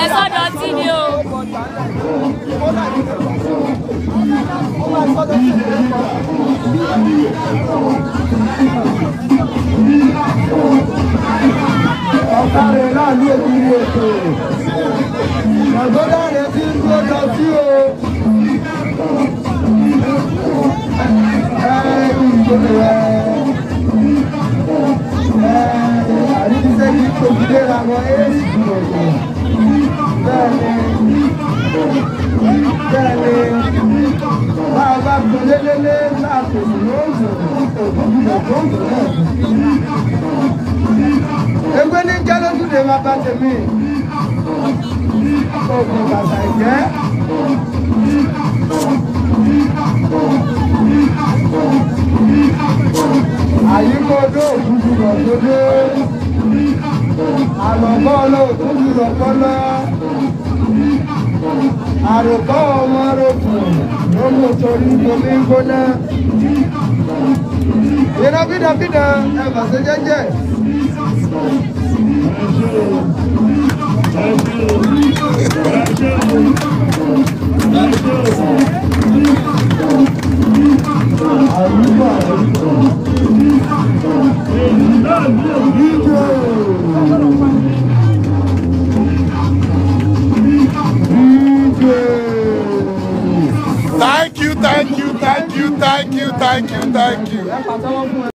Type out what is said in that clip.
Ẹ sọ́dọ̀ tí ni o. Ọ̀kadà náà ní òkúri ètò. Ọ̀gbọ́dọ̀ rẹ̀ ti ń gbọ́dọ̀ sí o. Àdìsẹ́ yìí kò fi lé ra wọn éèsì gbọ̀gbọ̀. Bẹ́ẹ̀ni, bá a bá gbọ́ lélẹ́lé láàpò lóògùn ògùn náà. Ewé ní jẹ́ lójúde máa bá tèmi. Oògùn bàtà ìjẹ́. Àyíkódó òkúta lọ́dọdé. Àlọ́bọ́ olóòtú lọ́pọ́lọ́. Àròkọ́ ọmọ rògbòn ló mú torí omi ń gbóná. Ìran bídàbídà ẹ bàṣẹ jẹ́jẹ́. Thank you.